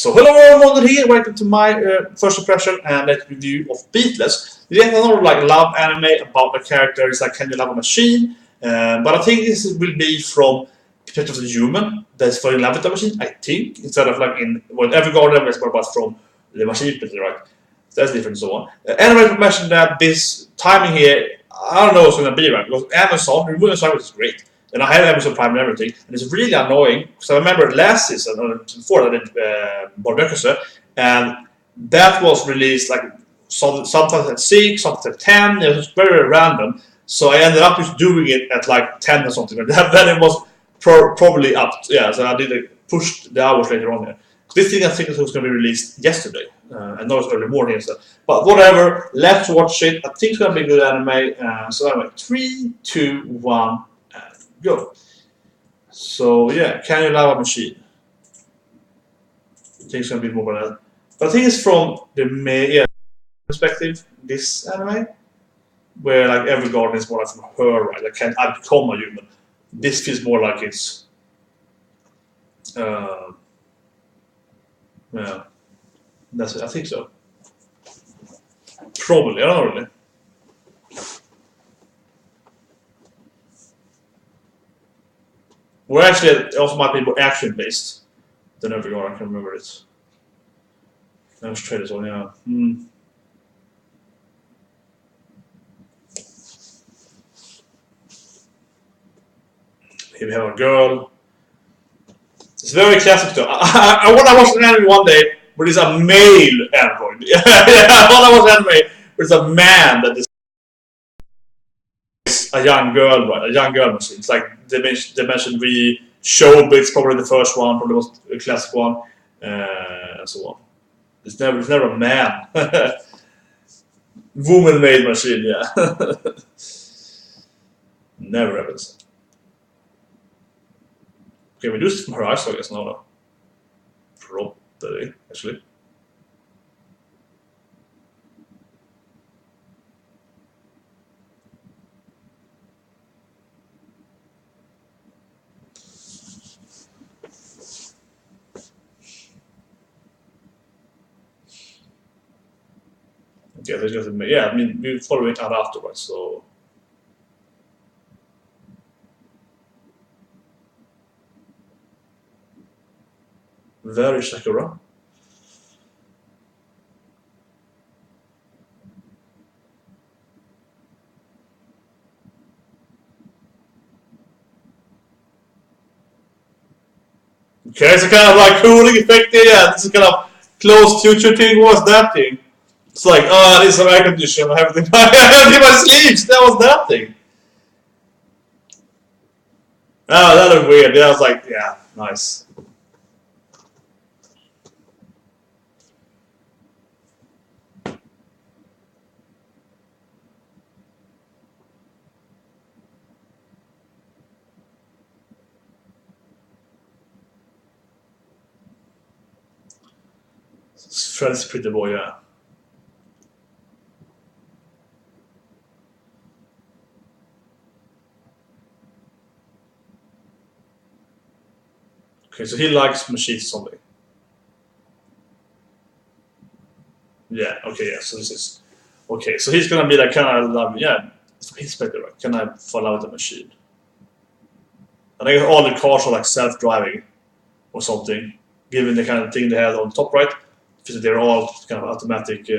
So hello Myrmonden here, welcome to my first impression and review of Beatless. Yet another like love anime about the characters like Can You Love a Machine? But I think this will be from the perspective of the human that's falling in love with the machine, I think, instead of like in every garden is more about from the machine, right? So that's different and so on. Anyway, mentioned that this timing here, I don't know what's going to be right because Amazon, removing service is great. And I have Amazon Prime and everything, and it's really annoying because I remember last season or before I did Barbecue, and that was released like sometimes at 6, sometimes at 10. It was very random, so I ended up just doing it at like 10 or something. Then it was probably up, yeah. So I did push the hours later on there. This thing I think was going to be released yesterday. I know it's early morning, so, but whatever. Let's watch it. I think it's going to be a good anime. So anyway, 3, 2, 1. Go. So yeah, Can You Love a Machine? I think it's gonna be more about that. But I think it's from the perspective, this anime, where like every garden is more like from her, right? Like can I become a human? This feels more like it's yeah. That's it, I think so. Probably, I don't know really. Well, actually, it also might be more action-based than Evergarden. I can remember it. Let's try this one, yeah. Here we have a girl. It's very classic, though. I want to watch an anime one day where there's a male android. Yeah, I want to watch an anime where there's a man that is a young girl, right? A young girl machine. It's like they mentioned the Chobits, probably the first one, probably was a classic one, and so on. It's never a man. Woman-made machine, yeah. Never happens. Okay, we do this from her eyes, I guess now, though. Probably, actually. Yeah, there's just yeah. I mean, we're following it afterwards, so. Very Sakura. Okay, it's a kind of like cooling effect there. Yeah, this is kind of close future thing. What was that thing? It's like, oh, this is some air conditioning. I have everything in my sleeves. That was that thing. Oh, that looked weird. Yeah, I was like, yeah, nice. Fred's pretty boy, yeah. Okay, so he likes machines or something. Yeah, okay, yeah, so this is... Okay, so he's gonna be like, kind of love, yeah, he's better, right? Can I fall out with a machine? I think all the cars are like self-driving or something, given the kind of thing they have on top right, because they're all kind of automatic.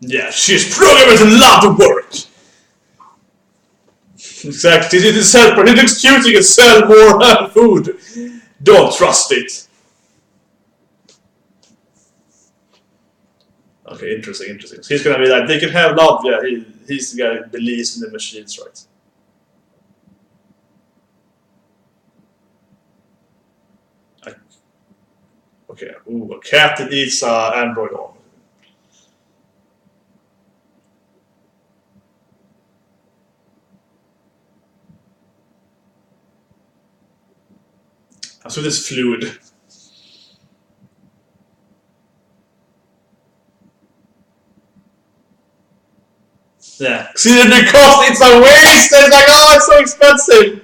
Yeah, she's programmed to love to work. Exactly. It is sell, but it looks cute. You can sell more food. Don't trust it. Okay, interesting. So he's gonna be like, they can have love. Yeah, he's the guy who believes in the machines, right? Okay. Ooh, a cat that eats android arm. So this fluid. Yeah. See the cost, it's a waste! It's like, oh, it's so expensive!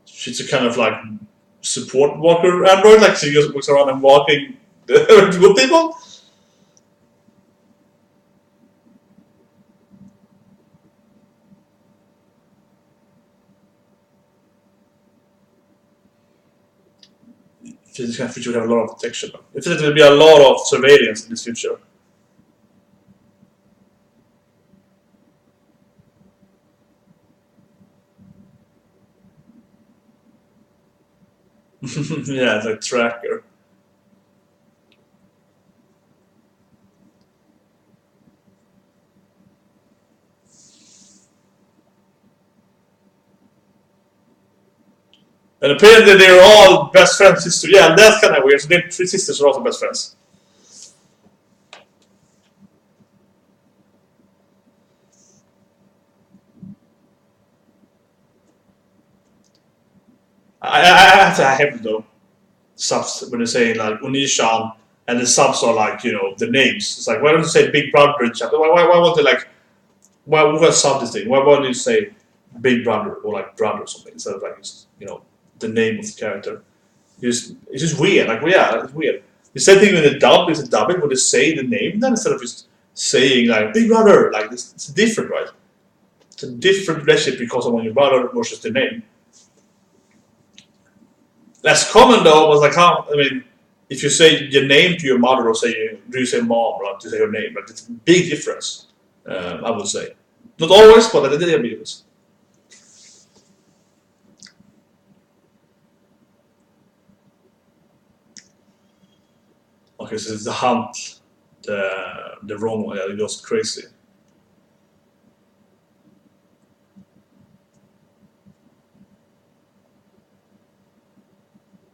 She's a kind of like support walker android, like she just walks around and walking good people. This kind of future will have a lot of protection. It feels like there will be a lot of surveillance in this future. Yeah, it's like tracker. And apparently they're all best friends sisters. Yeah, that's kind of weird. So their three sisters are also best friends. I have to have it though. Subs when they say like Unishan and the subs are like, you know, the names. It's like, why don't you say Big Brother in chat? Why won't they like, why sub this thing? Why don't you say Big Brother or like Brother or something instead of like, you know, the name of the character? It's just weird. Like, well, yeah, it's weird. The same thing with the dub is a dubbing where they say the name then instead of just saying like Big Brother. Like, it's different, right? It's a different relationship because of your brother versus the name. Less common though was like how, I mean, if you say your name to your mother or say do you say mom or to say her name, like it's a big difference. I would say, not always, but it did a big difference. Okay, so it's the hunt, the wrong one. Yeah, it goes crazy.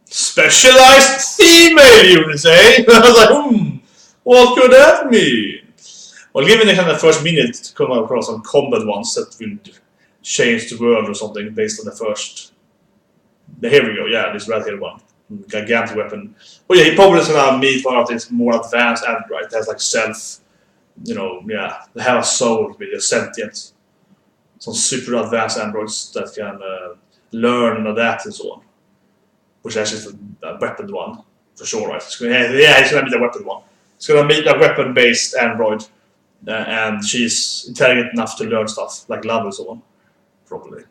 Specialized female units, eh? I was like, what could that mean? Well, given the kind of first minute to come across some combat ones that will change the world or something based on the first. Here we go, yeah, this red here one. Gigantic weapon. Oh yeah, he probably is gonna meet one of these more advanced androids that has like self, you know, yeah, they have a soul with a sentient. Some super advanced androids that can learn and adapt and so on. Which actually is a weapon one, for sure, right? Yeah, he's gonna meet a weapon one. He's gonna meet a weapon-based android, and she's intelligent enough to learn stuff, like love and so on, probably.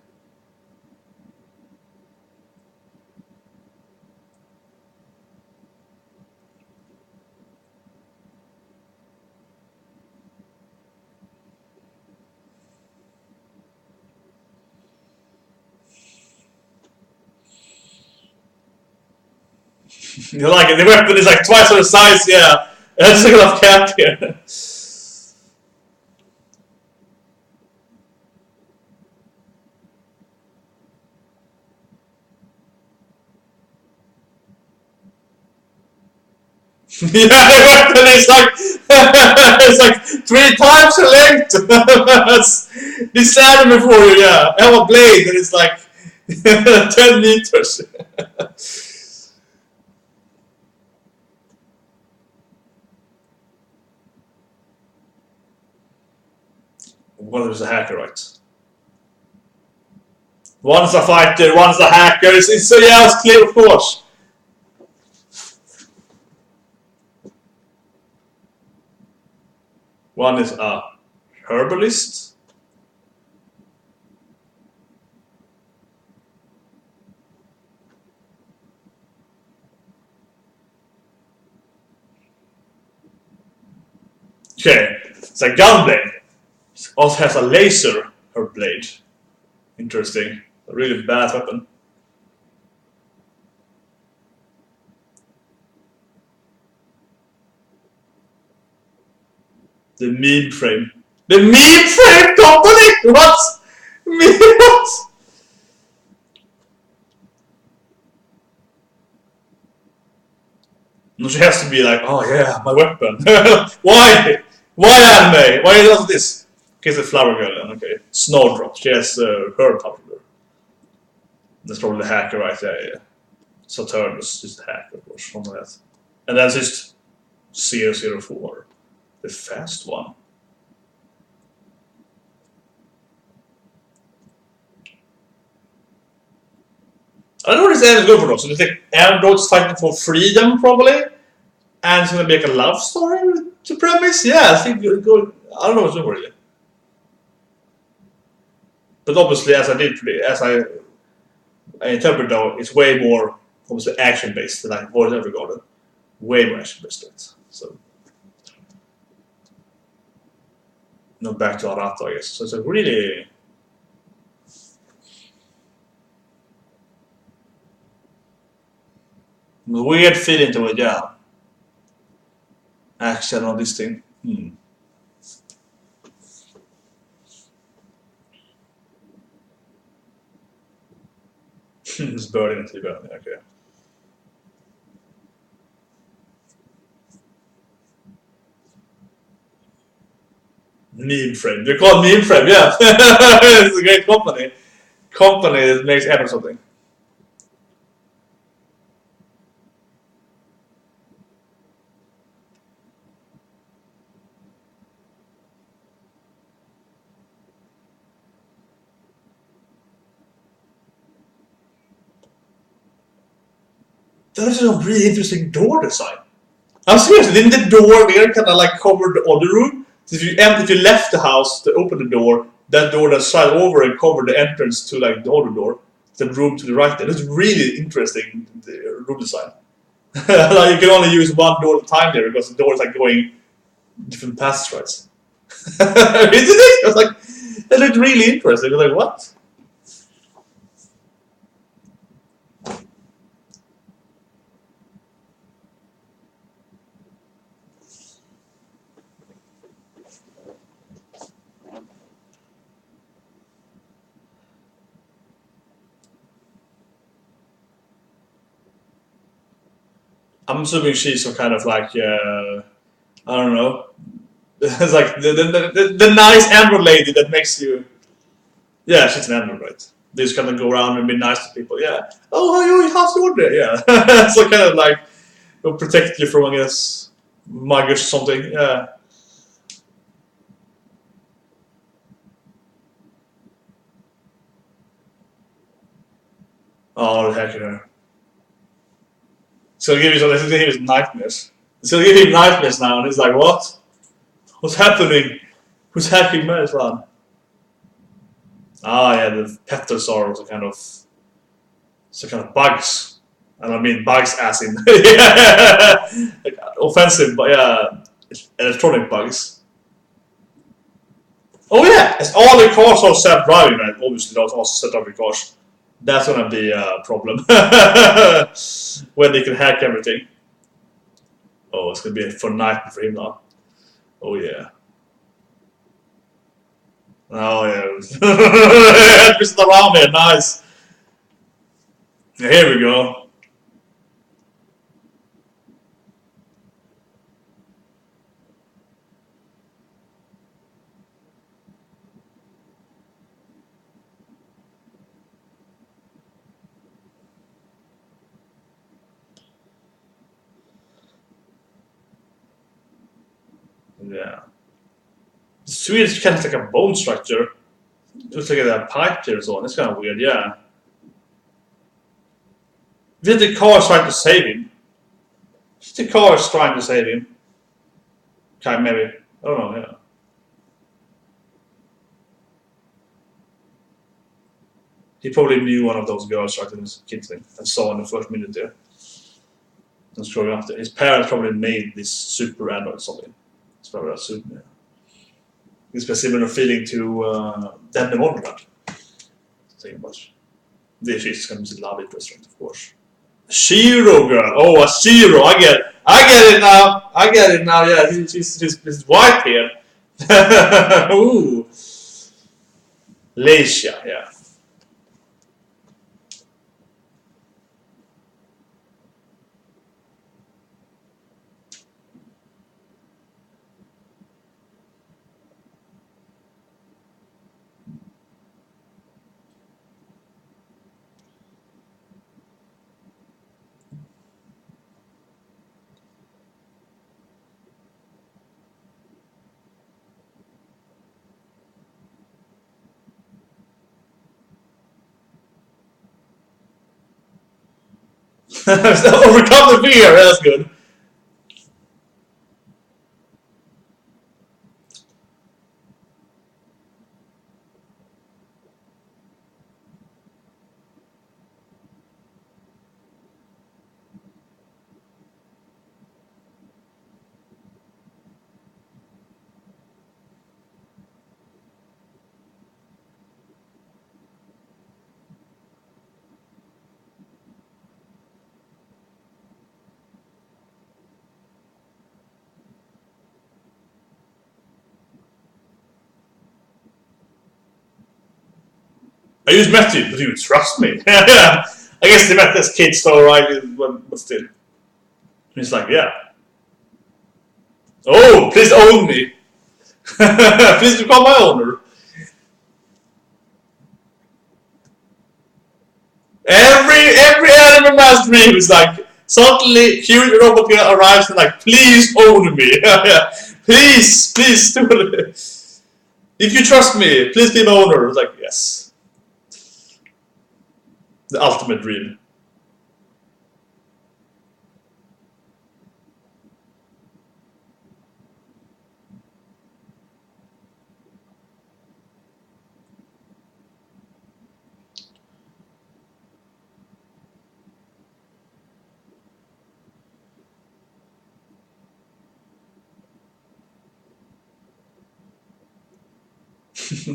You like it? The weapon is like twice the size, yeah. That's a lot of cat here. Yeah, the weapon is like it's like 3 times the length. This anime for you, yeah. I have a blade and it's like 10 meters. One is a hacker, right? One's a fighter, one's a hacker. It's so yeah, it's clear, of course. One is a herbalist. Okay, it's a gunblade. It also has a laser, her blade. Interesting. A really bad weapon. The meme frame. The meme frame company? What? What? No, she has to be like, oh yeah, my weapon. Why? Why anime? Why does this? Okay, it's a flower girl then, okay. Snowdrop, she has her power. That's probably the hacker right there, yeah. Saturnus is the hacker, of course, from that. And that's just 004. The fast one. I don't know what this end is good for though. So they take androids fighting for freedom, probably? And it's gonna be like a love story to premise? Yeah, I think good. I don't know what's over really. But obviously, as I interpret though, it's way more obviously action based than like what is ever gotten. Way more action based. So no, back to Arato, I guess. So it's a really weird feeling to it, yeah. Action on this thing. It's burning into the okay. Meme frame. They're called meme frame, yeah. It's a great company. Company that makes ever something. That is a really interesting door design. I'm serious, didn't the door there kind of like cover the other room? So if you left the house to open the door, that door then slide over and cover the entrance to like the other door. The room to the right there. It's really interesting room design. Like you can only use one door at a time there because the door is like going different paths, right? Isn't it? I was like, that looked really interesting. I was like, what? I'm assuming she's some kind of like, I don't know. It's like the nice android lady that makes you. Yeah, she's an android, right? They just kind of go around and be nice to people. Yeah. Oh, how's your day? Yeah. So kind of like, will protect you from, I guess, muggers or something. Yeah. Oh, the heck her. It's gonna give you nightmares. It's gonna give him nightmares now, and he's like, what? What's happening? Who's hacking my run? Ah, yeah, the petals are also kind of bugs. And I mean bugs as in like offensive, but yeah, electronic bugs. Oh yeah, it's all the cars are self-driving, right? Obviously, those also self-driving cars. That's gonna be a problem when they can hack everything. Oh, it's gonna be a fun night for him now. Oh yeah. Oh yeah. Just around there, nice. Here we go. Yeah. Swedish kind of like a bone structure. Looks like a pipe there or so on. It's kind of weird, yeah. Did the car trying to save him? The car is trying to save him. Okay, maybe. I don't know, yeah. He probably knew one of those girls right in his kid thing and saw in the first minute there. And scrolling after. His parents probably made this super android something. It's probably a super, yeah. It's a similar feeling to the Myrmonden. Think about it. This is going to be a love interest, of course. Shiro girl. Oh, a Shiro. I get it now. Yeah, she's white here. Ooh. Leisha, yeah. Overcome the fear, that's good. I just met you, but you trust me. Yeah. I guess they met as kids, so right, but still. He's like, yeah. Oh, please own me. Please become my owner. Every anime man's dream is like suddenly huge robot arrives and like, please own me. Please do it. If you trust me, please be my owner. It's like, yes. The ultimate dream.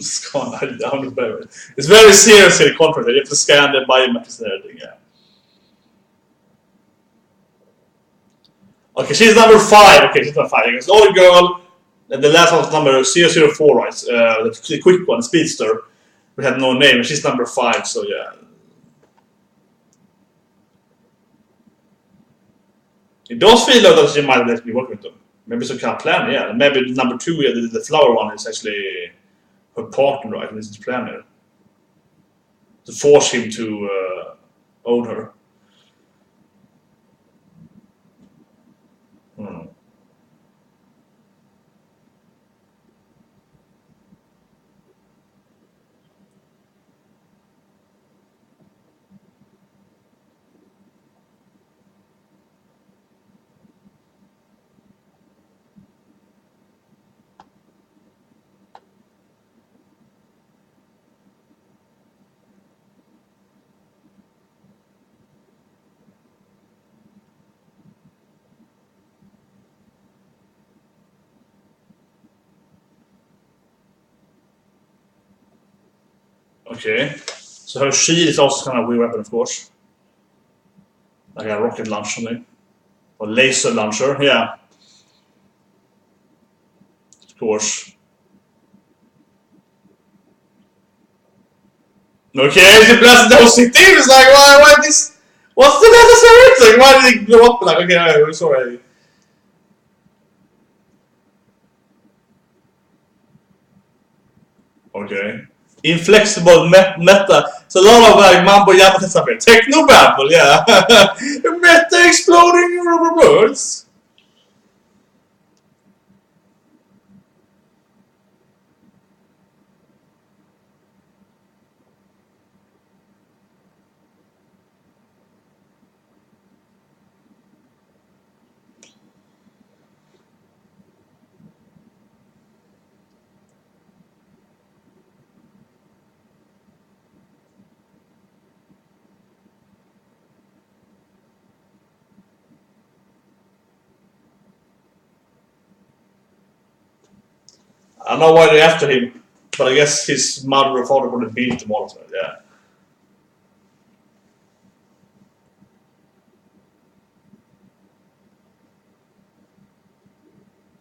Scan down the barrel. It's very serious in the contract. You have to scan the biometrics and everything, yeah. Okay, she's number 5. Okay, she's number 5. It's an old girl. And the last one's number 004, right? The quick one, Speedster. We had no name, and she's number 5, so yeah. It does feel like that she might let me work with them. Maybe some kind of plan, yeah. Maybe number 2, yeah, the flower one is actually her partner, right? This is the plan here. To force him to own her. Hmm. Okay. So her shield is also kind of a weird weapon, of course. Like a rocket launcher, something. Or laser launcher, yeah. Of course. Okay, she blasted the whole city. It's like, why this? What's the necessary? Like, why did it blow up? Like, okay, I'm sorry. Okay. Inflexible meta. So a lot of like mambo jamba stuff here. Techno babble, yeah. Meta exploding rubber birds. I don't know why they're after him, but I guess his mother or father would have beat him all. Yeah.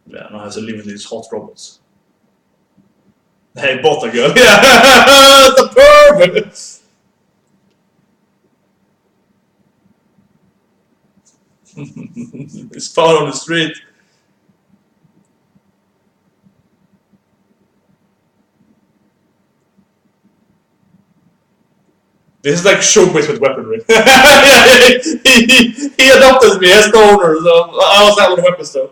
Yeah, now has to live with these hot robots. Hey, both are good. Yeah, the perv. It's found on the street. This is like Chobits with weaponry. he adopted me as the owner, so I was not with weapons though.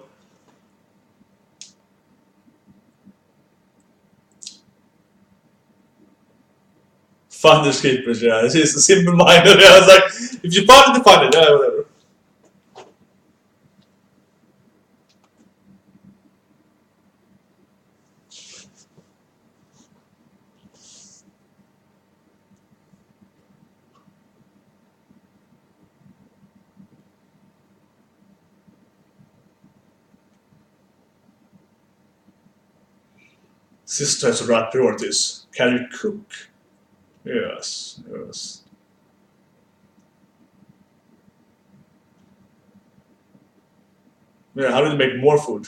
Finders keepers, yeah. It's just a simple minded. Yeah, it's like if you find it, you find it. Yeah, whatever. Sister has the right priorities. Can you cook? Yes, yes. Yeah, how do you make more food?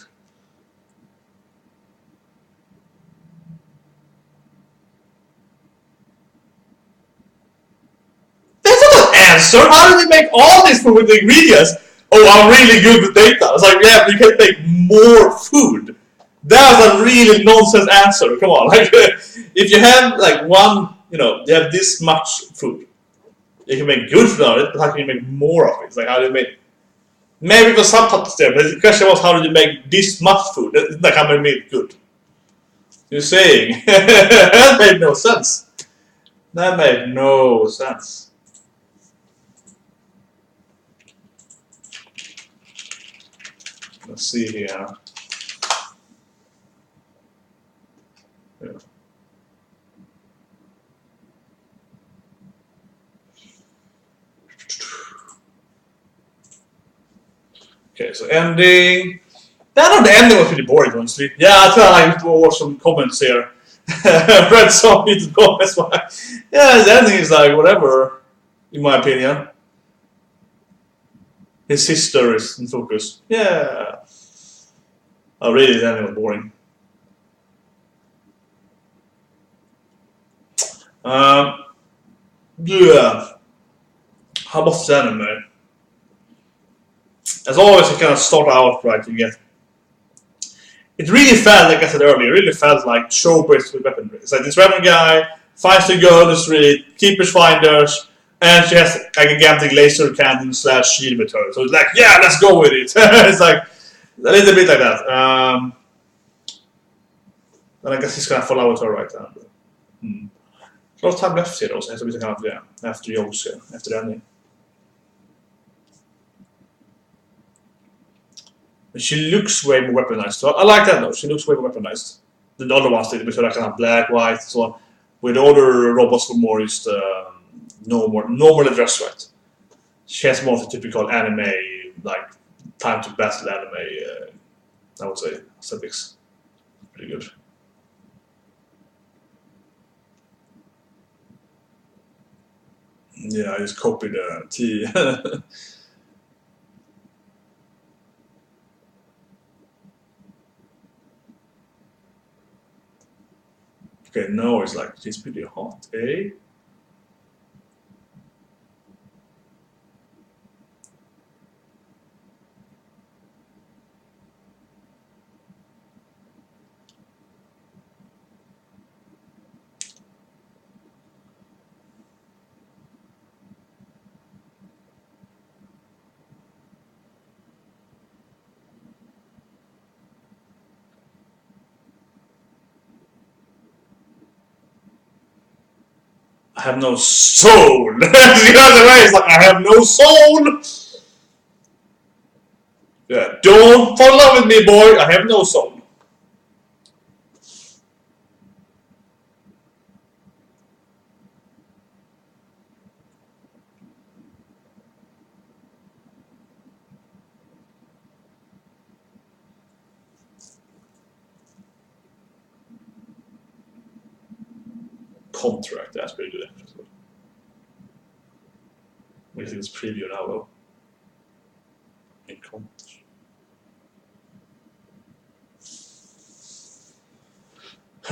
That's not an answer. How do we make all this food with the ingredients? Oh, I'm really good with data. It's like, yeah, but you can make more food. That's a really nonsense answer. Come on, like if you have like one, you have this much food, you can make good food out of it. But how can you make more of it? It's like how do you make? Maybe it was subtitles there, but the question was how did you make this much food? Like how many made good? You're saying that made no sense. That made no sense. Let's see here. Yeah. Okay, so ending. The ending was pretty boring, honestly. Yeah, I feel like to watch some comments here. Read some YouTube comments. Yeah, the ending is like whatever, in my opinion. His sister is in focus. Yeah. Oh, really, the ending was boring. Um, yeah. How about the anime? As always, you kind of start out right. You get. It really felt, like I said earlier, it really felt like showbiz with weaponry. It's like this random guy finds a girl on the street, keepers finders, and she has like a gigantic laser cannon slash shield with her. So it's like, yeah, let's go with it. It's like a little bit like that. And I guess he's gonna follow with her right now. Hmm. A lot of time left here, though, so vi kan yeah, after jokes here, after the ending. But she looks way more weaponized. So I like that though. She looks way more weaponized. The other ones did because I kind of black, white, so on. With the other robots were more just normally dressed right. She has more of the typical anime, like time to battle anime. I would say aesthetics. Pretty good. Yeah, I just copied the T. Okay, no, it's like she's pretty hot, eh? I have no soul. You know the way it's like I have no soul. Yeah, don't fall in love with me, boy. I have no soul. Contract. That's pretty good. What do you think it's preview now, though? In contract.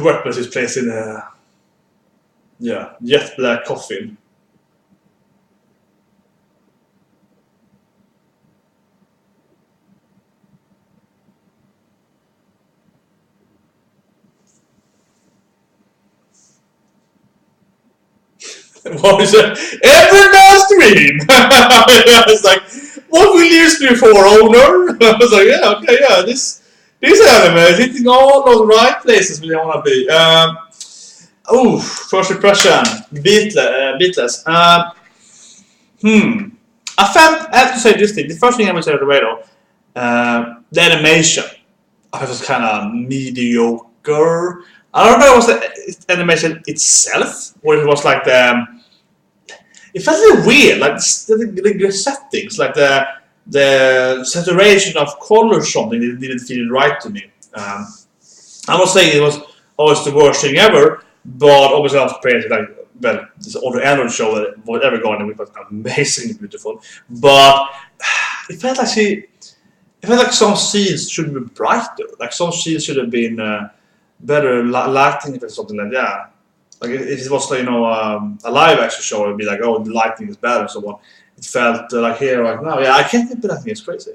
weapons is placed in a jet black coffin. What is it? Every man's dream! I was like, what will you use me for, owner? I was like, yeah, okay, yeah, this anime is hitting all those right places where they want to be. First impression, Beatless. I have to say this thing. The first thing I would say right away though, the animation. I thought it was kind of mediocre. I don't know if it was the animation itself, or if it was like it felt a little weird, like the settings, like the saturation of color, something that didn't feel right to me. I'm not saying it was always the worst thing ever, but obviously I was praising like, well, this other Android show that whatever going with was amazingly beautiful. But it felt like some scenes should be brighter. Like some scenes should have been better lighting or something like that. Like if it was like, a live action show, it'd be like, oh, the lighting is bad or so on. It felt like here right now. Yeah, I can't think, but I think it's crazy.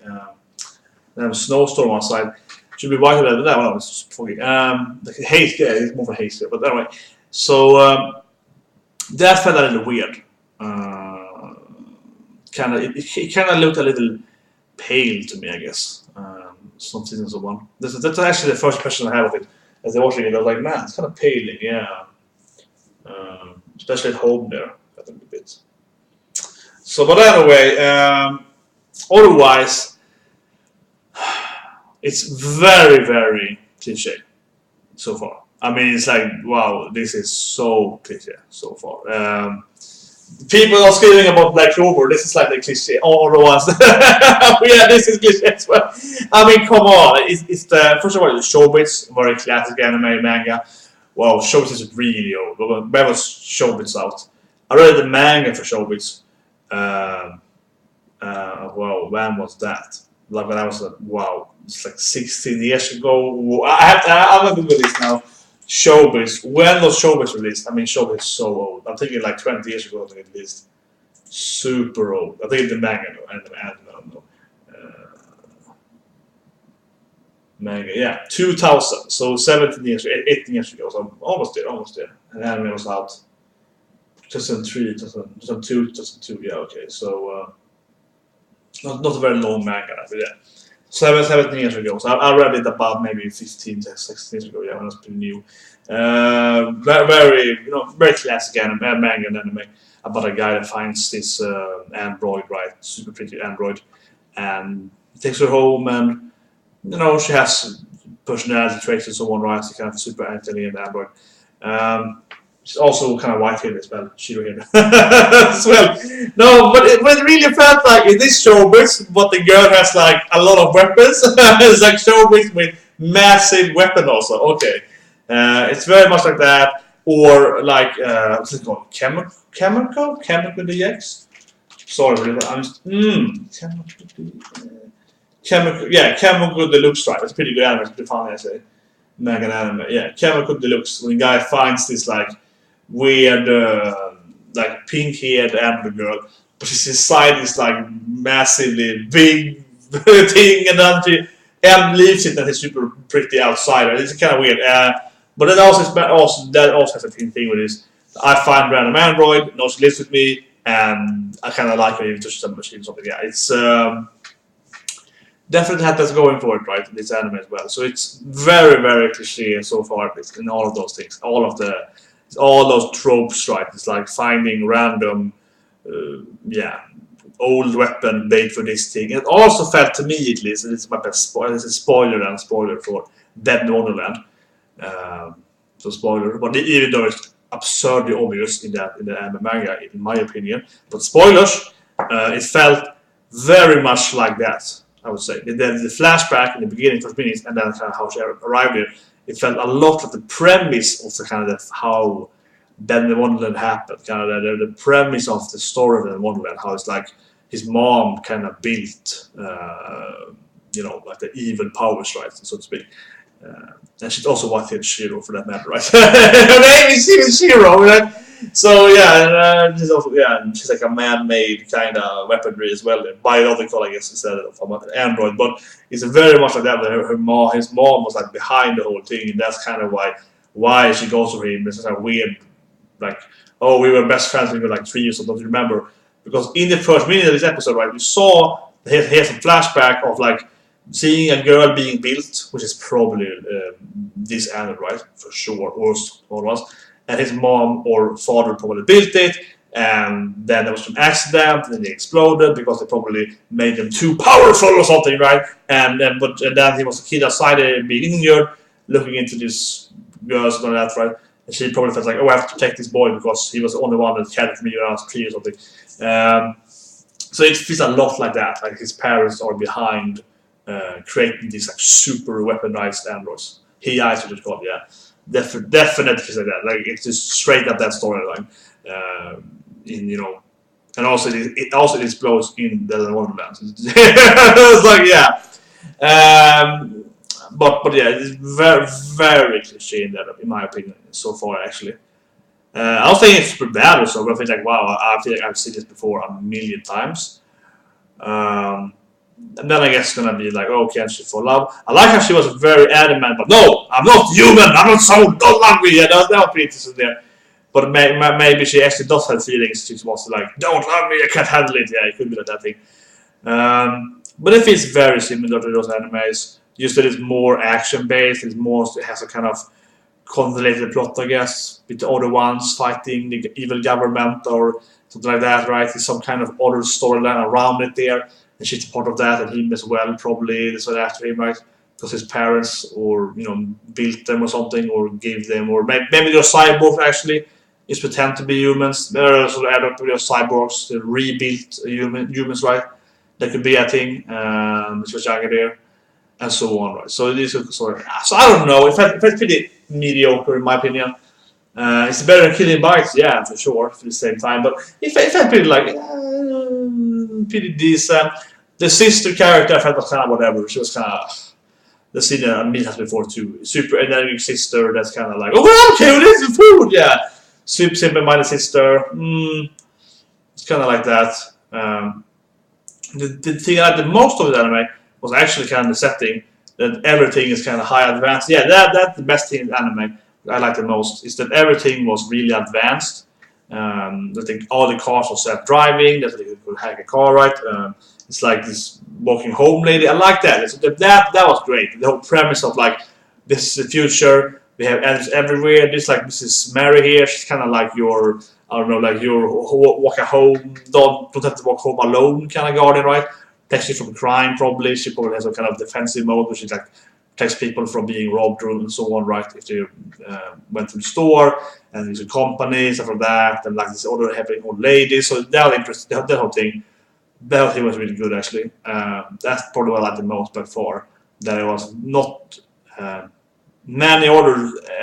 There's a snowstorm outside. Should be whiter than that one. I was just foggy. Like haze, yeah, it's more of a haze here. But anyway, so that felt a little weird. It kind of looked a little pale to me, I guess. Some seasons of one. That's actually the first impression I had of it. As I was watching it, I was like, man, it's kind of paling, yeah. Especially at home there, a little bit. So, but anyway, otherwise, it's very, very cliche so far. I mean, it's like, wow, this is so cliche so far. People are screaming about Black Clover. This is like the cliche. All the ones. Yeah, this is cliche as well. I mean, come on. It's the first of all, the Chobits, very classic anime manga. Wow, Chobits is really old. When was Chobits out? I read the manga for Chobits. Well, when was that? Like when I was it's like 16 years ago. I'm gonna Google this now. Chobits. When was Chobits released? I mean, Chobits is so old. I'm thinking like 20 years ago, I think at least. Super old. I think it's the manga, and the anime, no. Manga, yeah, 2000. So 17 years, 18 years ago. So I'm almost there. And anime was out 2003, 2002, 2002. Yeah, okay. So not a very long manga, but yeah. 17 years ago. So I read it about maybe 15, 16 years ago. Yeah, when it was pretty new. Very classic manga and anime about a guy that finds this android, right, super pretty android, and takes her home, and she has personality traits and so on, right? She's kind of super intelligent android. She's also kind of white-haired as well, Shiro here as well. No, but it really felt like in this Chobits, but the girl has like a lot of weapons. It's like Chobits with massive weapon also. Okay, it's very much like that, or like what's it called? Kemeko DX. Sorry, I'm just Kemeko, yeah, Kemeko Deluxe, right? It's pretty good anime. It's pretty funny, I say. Mega anime, yeah. Kemeko Deluxe. When the guy finds this like weird, like pink-haired android girl, but she's inside this like massively big thing, and then she leaves it, and it's super pretty outside. It's kind of weird. But that also has a thing with this. I find random android, she lives with me, and I kind of like her even touch some machine or something. Yeah, it's definitely had that going for it, right? In this anime as well. So it's very, very cliche so far in all of those things. All those tropes, right? It's like finding random, old weapon made for this thing. It also felt to me, at least, and it's my best spoiler. This is spoiler for Dead in Wonderland. So spoiler, but even though it's absurdly obvious in the anime manga, in my opinion, but spoilers, it felt very much like that. I would say the flashback in the beginning, first minutes, and then kind of how she arrived here. It felt a lot like the premise of the kind of how Dead in Wonderland happened. Kind of the premise of the story of Dead in Wonderland. How it's like his mom kind of built, like the evil powers, right, so to speak. And she's also wife of Shiro for that matter, right? Her name is even Shiro, right? So yeah, and she's also and she's like a man-made kind of weaponry as well, biological, I guess, instead of an android. But it's very much like that. His mom was like behind the whole thing, and that's kind of why she goes to him. It's just a weird, like, oh, we were best friends when we were like 3 years old. Don't you remember? Because in the first minute of this episode, right, we saw here's a flashback of like seeing a girl being built, which is probably this android, right, for sure, or was. And his mom or father probably built it, and then there was an accident, and they exploded because they probably made them too powerful or something, right? And then he was a kid outside being injured, looking into this girls and all that, right? And she probably felt like, oh, I have to protect this boy because he was the only one that cared for me when I was 3 or something. So it feels a lot like that, like his parents are behind creating these like super weaponized androids. I should just call it, yeah. Definitely like that. Like it's just straight up that storyline. And also it also explodes in the Wonderlands. It's like but yeah, it's very very cliche in that, in my opinion, so far actually. I don't think it's super bad or so, but I think like wow, I feel like I've seen this before a million times. And then I guess it's gonna be like, oh, can she fall love? I like how she was very adamant, but no, I'm not human, I'm not soul, don't love me. Yeah, that was pretty interesting there. But maybe she actually does have feelings. She wants to like, don't love me, I can't handle it. Yeah, it could be like that thing. But it feels very similar to those animes. Just that it's more action based. It has a kind of convoluted plot, I guess, with the other ones fighting the evil government or something like that, right? There's some kind of other storyline around it there. And she's part of that, and him as well, probably. That's what after him, right? Because his parents, or built them or something, or gave them, or maybe they're cyborgs actually. Just pretend to be humans. They're sort of adult, they're cyborgs. They rebuilt humans, right? That could be a thing. Which was younger there, and so on, right? So it is sort of. So I don't know. It felt pretty mediocre in my opinion. It's better than Killing Bites, yeah, for sure, for the same time. But it felt pretty like pretty decent. The sister character I felt was kind of whatever. She was kind of the scene that I has before too. Super energetic sister that's kind of like, oh, well, okay, well, this is food, yeah. Super simple-minded sister. It's kind of like that. The thing I liked the most of the anime was actually kind of the setting. That everything is kind of high advanced. Yeah, that's the best thing in anime I like the most. Is that everything was really advanced. That all the cars were self-driving. That you could hack a car, right? It's like this walking home lady. I like that. That was great. The whole premise of like this is the future. We have editors everywhere. Just like Mrs. Mary here. She's kind of like your like your walk home. Don't have to walk home alone kind of guardian, right? Protects you from crime probably. She probably has a kind of defensive mode, which is like protects people from being robbed and so on, right? If they went to the store and there's a company, stuff like that, and like this other having old lady. So that was interesting. That whole thing. That whole thing was really good actually. That's probably what I liked the most by far. That it was not many other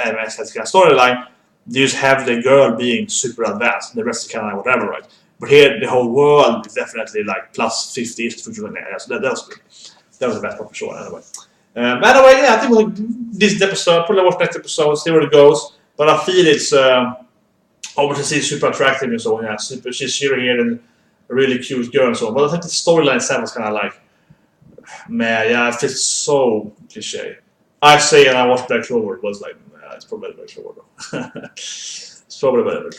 animes that kind of storyline. They just have the girl being super advanced. The rest is kind of like whatever, right? But here the whole world is definitely like plus 50 for sure. So that was good. That was the best part for sure. Anyway. Anyway, yeah, I think we'll this episode. Probably watch next episode, see where it goes. But I feel it's obviously super attractive and so on. Yeah, super. She's Shiro here and a really cute girl and so on. But I think the storyline itself was kind of like, man, yeah, it feels so cliche. I say, and I watched Black Clover. It was like, it's probably Black Clover though. It's probably better.